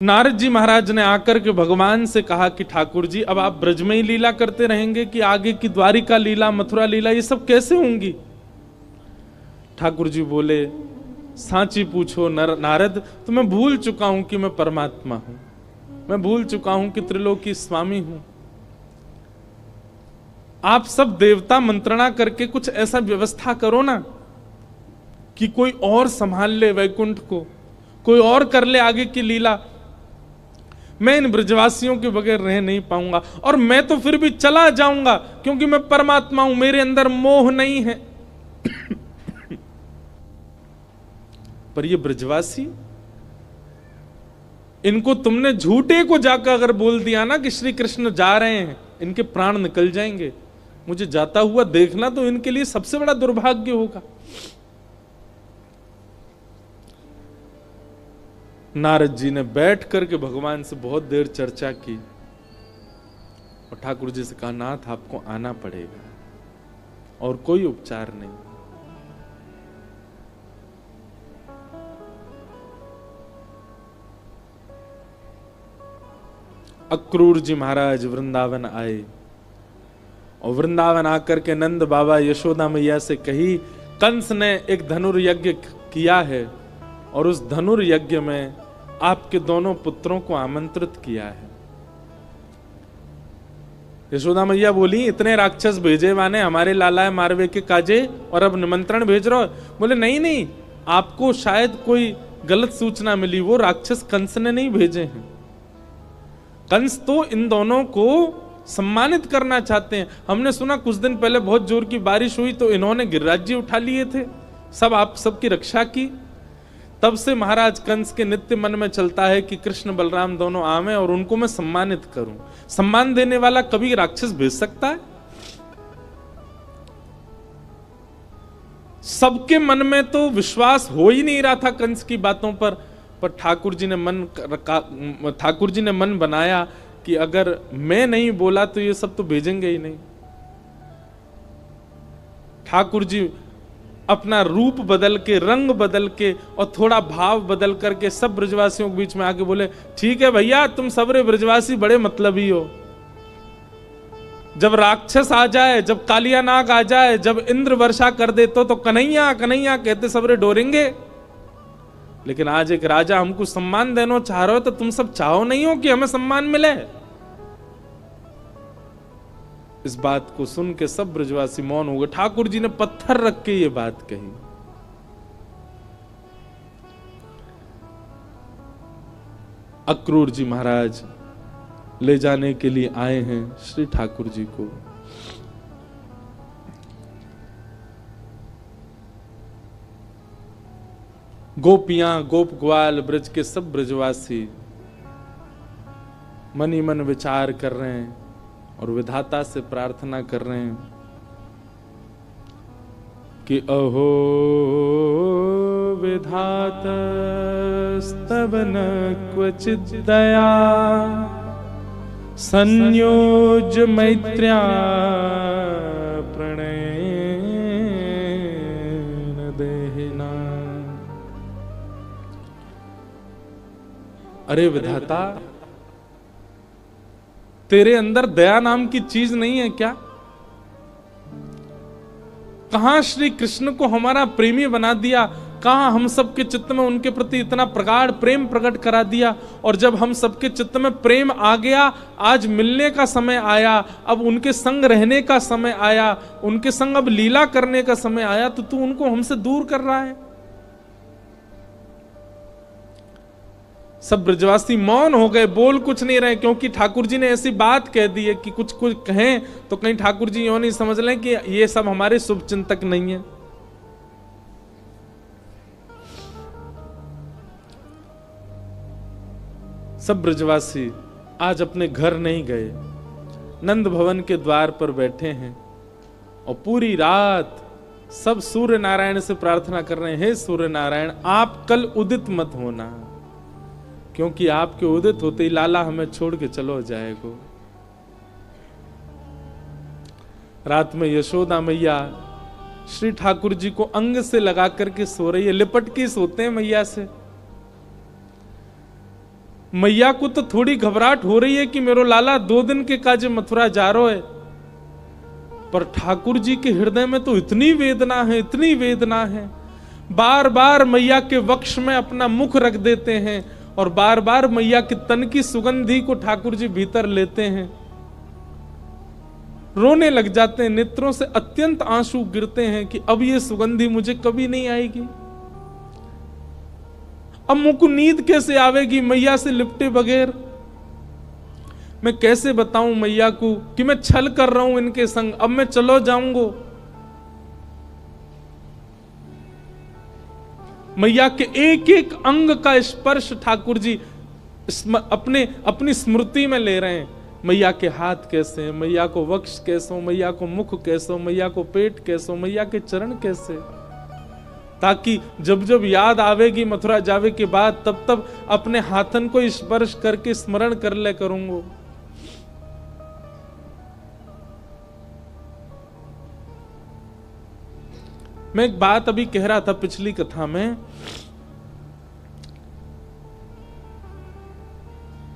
नारद जी महाराज ने आकर के भगवान से कहा कि ठाकुर जी अब आप ब्रज में ही लीला करते रहेंगे कि आगे की द्वारिका लीला, मथुरा लीला, ये सब कैसे होंगी? ठाकुर जी बोले, सांची पूछो नारद, तो मैं भूल चुका हूं कि मैं परमात्मा हूं, मैं भूल चुका हूं कि त्रिलोकी स्वामी हूं। आप सब देवता मंत्रणा करके कुछ ऐसा व्यवस्था करो ना कि कोई और संभाल ले वैकुंठ को, कोई और कर ले आगे की लीला। मैं इन ब्रजवासियों के बगैर रह नहीं पाऊंगा, और मैं तो फिर भी चला जाऊंगा क्योंकि मैं परमात्मा हूं, मेरे अंदर मोह नहीं है। पर ये ब्रजवासी, इनको तुमने झूठे को जाकर अगर बोल दिया ना कि श्री कृष्ण जा रहे हैं, इनके प्राण निकल जाएंगे। मुझे जाता हुआ देखना तो इनके लिए सबसे बड़ा दुर्भाग्य होगा। नारद जी ने बैठ करके भगवान से बहुत देर चर्चा की और ठाकुर जी से कहा, नाथ आपको आना पड़ेगा और कोई उपचार नहीं। अक्रूर जी महाराज वृंदावन आए और वृंदावन आकर के नंद बाबा यशोदा मैया से कही, कंस ने एक धनुर्यज्ञ किया है और उस धनुर्यज्ञ में आपके दोनों पुत्रों को आमंत्रित किया है। यशोदा मैया बोली, इतने राक्षस भेजे वाने हमारे लाला मारवे के काजे और अब निमंत्रण भेज रहे हो? बोले नहीं नहीं, आपको शायद कोई गलत सूचना मिली, वो राक्षस कंस ने नहीं भेजे हैं। कंस तो इन दोनों को सम्मानित करना चाहते हैं। हमने सुना कुछ दिन पहले बहुत जोर की बारिश हुई तो इन्होंने गिरिराज्य उठा लिए थे, सब आप सबकी रक्षा की। तब से महाराज कंस के नित्य मन में चलता है कि कृष्ण बलराम दोनों आवे और उनको मैं सम्मानित करूं। सम्मान देने वाला कभी राक्षस भेज सकता है? सबके मन में तो विश्वास हो ही नहीं रहा था कंस की बातों पर ठाकुर जी ने मन बनाया कि अगर मैं नहीं बोला तो ये सब तो भेजेंगे ही नहीं। ठाकुर जी अपना रूप बदल के, रंग बदल के और थोड़ा भाव बदल करके सब ब्रजवासियों के बीच में आके बोले, ठीक है भैया, तुम सबरे ब्रजवासी बड़े मतलबी हो। जब राक्षस आ जाए, जब कालिया नाग आ जाए, जब इंद्र वर्षा कर दे तो कन्हैया कन्हैया कहते सबरे डोरेंगे। लेकिन आज एक राजा हमको सम्मान देना चाह रहे हो तो तुम सब चाहो नहीं हो कि हमें सम्मान मिले? इस बात को सुन के सब ब्रजवासी मौन हो गए। ठाकुर जी ने पत्थर रख के ये बात कही। अक्रूर जी महाराज ले जाने के लिए आए हैं श्री ठाकुर जी को। गोपियां, गोप ग्वाल, ब्रज के सब ब्रजवासी मन ही मन विचार कर रहे हैं और विधाता से प्रार्थना कर रहे हैं कि अहो विधातस्तव न क्वचित् दया संयोज मैत्र्या प्रणयेन देहिना। अरे विधाता, तेरे अंदर दया नाम की चीज नहीं है क्या? कहां श्री कृष्ण को हमारा प्रेमी बना दिया, कहां हम सबके चित्त में उनके प्रति इतना प्रगाढ़ प्रेम प्रकट करा दिया। और जब हम सबके चित्त में प्रेम आ गया, आज मिलने का समय आया, अब उनके संग रहने का समय आया, उनके संग अब लीला करने का समय आया, तो तू उनको हमसे दूर कर रहा है। सब ब्रजवासी मौन हो गए, बोल कुछ नहीं रहे, क्योंकि ठाकुर जी ने ऐसी बात कह दी है कि कुछ कहें तो कहीं ठाकुर जी यूं नहीं समझ लें कि ये सब हमारे शुभ चिंतक नहीं है। सब ब्रजवासी आज अपने घर नहीं गए, नंद भवन के द्वार पर बैठे हैं और पूरी रात सब सूर्य नारायण से प्रार्थना कर रहे हैं, हे सूर्य नारायण, आप कल उदित मत होना, क्योंकि आपके उदित होते ही लाला हमें छोड़ के चलो जाएगो। रात में यशोदा मैया श्री ठाकुर जी को अंग से लगा करके सो रही है, लिपट के सोते हैं मैया से। मैया को तो थोड़ी घबराहट हो रही है कि मेरो लाला 2 दिन के काजे मथुरा जा रहा है, पर ठाकुर जी के हृदय में तो इतनी वेदना है, इतनी वेदना है। बार बार मैया के वक्ष में अपना मुख रख देते हैं और बार बार मैया के तन की सुगंधी को ठाकुर जी भीतर लेते हैं, रोने लग जाते हैं, नेत्रों से अत्यंत आंसू गिरते हैं कि अब ये सुगंधी मुझे कभी नहीं आएगी। अब मुझको नींद कैसे आवेगी मैया से लिपटे बगैर? मैं कैसे बताऊं मैया को कि मैं छल कर रहा हूं इनके संग, अब मैं चलो जाऊंगा। मैया के एक एक अंग का स्पर्श ठाकुर जी अपनी स्मृति में ले रहे हैं। मैया के हाथ कैसे हैं, मैया को वक्ष कैसे हो, मैया को मुख कैसे हो, मैया को पेट कैसे हो, मैया के चरण कैसे, ताकि जब जब याद आवेगी मथुरा जावे के बाद तब तब अपने हाथन को स्पर्श करके स्मरण कर ले करूंगा। मैं एक बात अभी कह रहा था पिछली कथा में,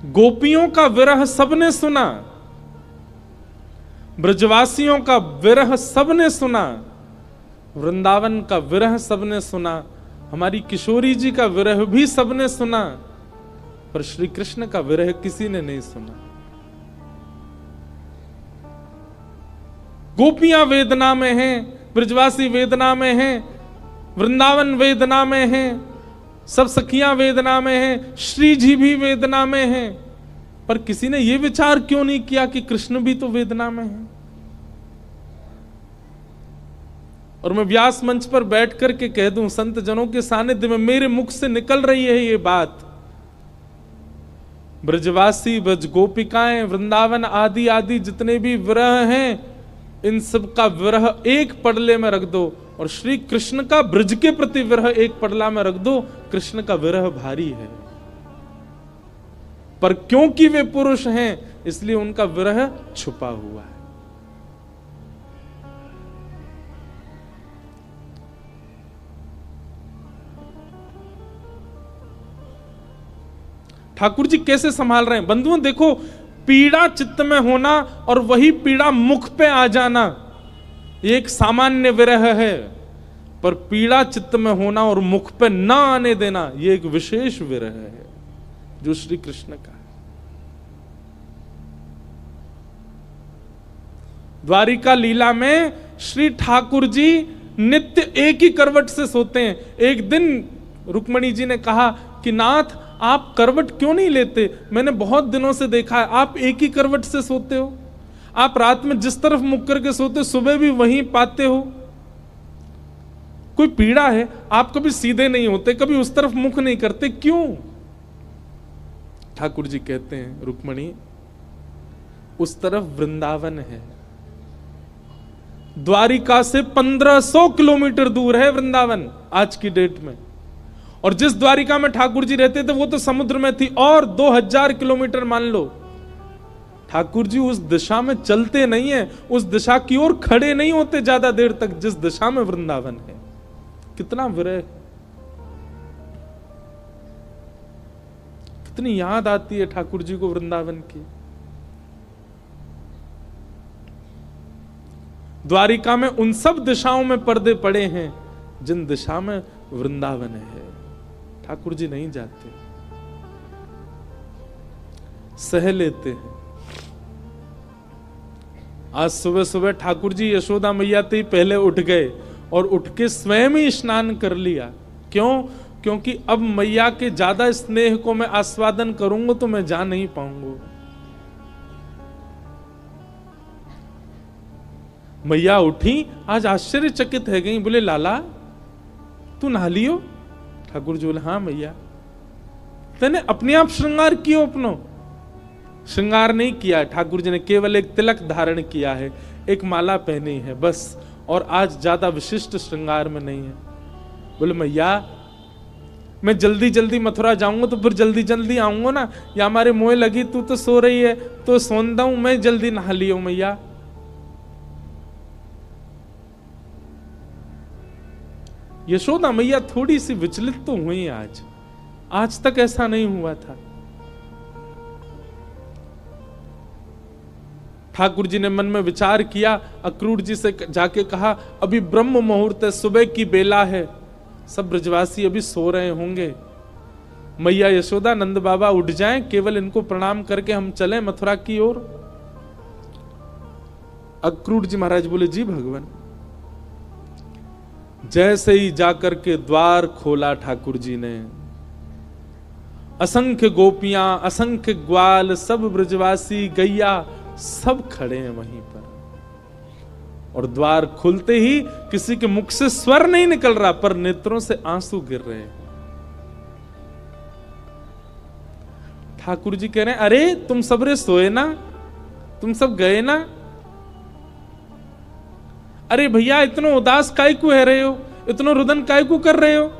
गोपियों का विरह सबने सुना, ब्रजवासियों का विरह सबने सुना, वृंदावन का विरह सबने सुना, हमारी किशोरी जी का विरह भी सबने सुना, पर श्री कृष्ण का विरह किसी ने नहीं सुना। गोपियां वेदना में हैं, ब्रजवासी वेदना में हैं, वृंदावन वेदना में हैं, सब सखियां वेदना में हैं, श्री जी भी वेदना में हैं, पर किसी ने यह विचार क्यों नहीं किया कि कृष्ण भी तो वेदना में है? और मैं व्यास मंच पर बैठ करके कह दूं, संत जनों के सानिध्य में मेरे मुख से निकल रही है ये बात, ब्रजवासी, ब्रज गोपिकाएं, वृंदावन आदि आदि जितने भी विरह हैं, इन सब का विरह एक पडले में रख दो और श्री कृष्ण का ब्रज के प्रति विरह एक पडला में रख दो। कृष्ण का विरह भारी है, पर क्योंकि वे पुरुष हैं इसलिए उनका विरह छुपा हुआ है। ठाकुर जी कैसे संभाल रहे हैं बंधुओं, देखो, पीड़ा चित्त में होना और वही पीड़ा मुख पे आ जाना ये एक सामान्य विरह है, पर पीड़ा चित्त में होना और मुख पे ना आने देना ये एक विशेष विरह है जो श्री कृष्ण का है। द्वारिका लीला में श्री ठाकुर जी नित्य एक ही करवट से सोते हैं। एक दिन रुक्मणी जी ने कहा कि नाथ आप करवट क्यों नहीं लेते, मैंने बहुत दिनों से देखा है आप एक ही करवट से सोते हो, आप रात में जिस तरफ मुख करके सोते हो सुबह भी वहीं पाते हो, कोई पीड़ा है? आप कभी सीधे नहीं होते, कभी उस तरफ मुख नहीं करते, क्यों? ठाकुर जी कहते हैं, रुक्मणी उस तरफ वृंदावन है, द्वारिका से 1500 किलोमीटर दूर है वृंदावन आज की डेट में, और जिस द्वारिका में ठाकुर जी रहते थे वो तो समुद्र में थी, और 2000 किलोमीटर मान लो। ठाकुर जी उस दिशा में चलते नहीं है, उस दिशा की ओर खड़े नहीं होते ज्यादा देर तक जिस दिशा में वृंदावन है। कितना विरह, कितनी याद आती है ठाकुर जी को वृंदावन की। द्वारिका में उन सब दिशाओं में पर्दे पड़े हैं जिन दिशा में वृंदावन है। ठाकुर जी नहीं जाते, सह लेते हैं। आज सुबह सुबह ठाकुर जी यशोदा मैया ते पहले उठ गए और उठ के स्वयं ही स्नान कर लिया। क्यों? क्योंकि अब मैया के ज्यादा स्नेह को मैं आस्वादन करूंगा तो मैं जा नहीं पाऊंगा। मैया उठी, आज आश्चर्यचकित है गई, बोले लाला तू नहा लियो? ठाकुर जी बोले हाँ मैया। तेने अपने आप श्रृंगार कियो? अपनो श्रृंगार नहीं किया ठाकुर जी ने, केवल एक तिलक धारण किया है, एक माला पहनी है बस, और आज ज्यादा विशिष्ट श्रृंगार में नहीं है। बोले मैया मैं जल्दी जल्दी मथुरा जाऊंगा तो फिर जल्दी जल्दी आऊंगा ना, या हमारे मोह लगी, तू तो सो रही है तो सोंदा हूं, मैं जल्दी नहा लियो मैया। यशोदा मैया थोड़ी सी विचलित तो हुई आज तक ऐसा नहीं हुआ था। ठाकुर जी ने मन में विचार किया, अक्रूर जी से जाके कहा, अभी ब्रह्म मुहूर्त है, सुबह की बेला है, सब ब्रजवासी अभी सो रहे होंगे, मैया यशोदा नंद बाबा उठ जाएं, केवल इनको प्रणाम करके हम चलें मथुरा की ओर। अक्रूर जी महाराज बोले, जी भगवान। जैसे ही जाकर के द्वार खोला ठाकुर जी ने, असंख्य गोपियां, असंख्य ग्वाल, सब ब्रजवासी, गैया, सब खड़े हैं वहीं पर। और द्वार खुलते ही किसी के मुख से स्वर नहीं निकल रहा, पर नेत्रों से आंसू गिर रहे हैं। ठाकुर जी कह रहे हैं, अरे तुम सबरे सोए ना, तुम सब गए ना? अरे भैया इतना उदास काय को है रहे हो, इतना रुदन काय को कर रहे हो?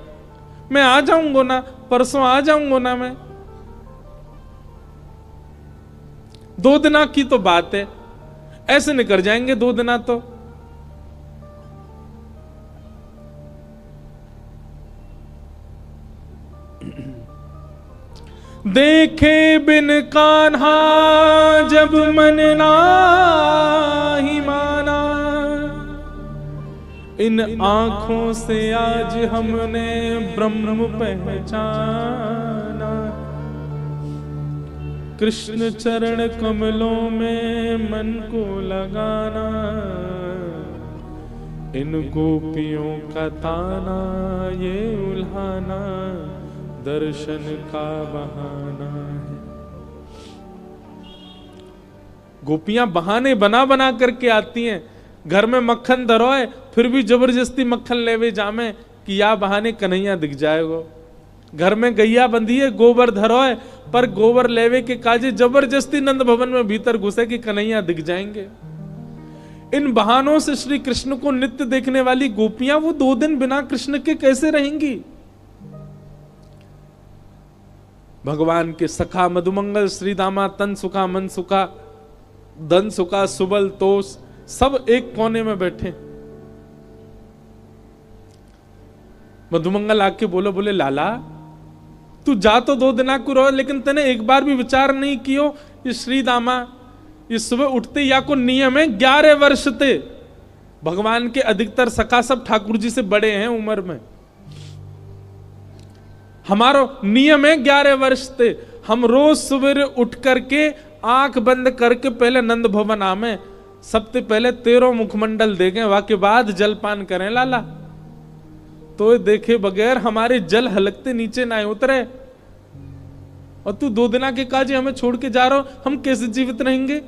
मैं आ जाऊंगा ना, परसों आ जाऊंगा ना मैं। 2 दिना की तो बात है, ऐसे निकल जाएंगे 2 दिना तो। देखे बिन कान्हा जब मन नाही माना, इन आंखों से आज हमने ब्रह्म पहचाना। कृष्ण चरण कमलों में मन को लगाना, इन गोपियों का ताना ये उल्हाना, दर्शन का बहाना है। गोपियां बहाने बना बना करके आती हैं। घर में मक्खन धरोए फिर भी जबरदस्ती मक्खन लेवे जामे कि या बहाने कन्हैया दिख जाएगो। घर में गैया बंधी है, गोबर धरोए, पर गोबर लेवे के काजे जबरदस्ती नंद भवन में भीतर घुसे कि कन्हैया दिख जाएंगे। इन बहानों से श्री कृष्ण को नित्य देखने वाली गोपियां वो 2 दिन बिना कृष्ण के कैसे रहेंगी? भगवान के सखा मधुमंगल, श्री दामा, तन सुखा, मन सुखा, धन सुखा, सुबल, तोष, सब एक कोने में बैठे। मधुमंगल आके बोले लाला तू जा तो 2 दिना को रहो, लेकिन तने एक बार भी विचार नहीं कियो ये श्री दामा ये सुबह उठते या को नियम है 11 वर्ष थे। भगवान के अधिकतर सखा सब ठाकुर जी से बड़े हैं उम्र में। हमारो नियम है 11 वर्ष थे। हम रोज सवेरे उठ करके आंख बंद करके पहले नंद भवन आमे, सबसे पहले 13 मुखमंडल देखें, वाके बाद जलपान करें लाला। तो देखे बगैर हमारे जल हलकते नीचे ना उतरे। और तू 2 दिना के काजे हमें छोड़ के जा रहा हो, हम कैसे जीवित रहेंगे?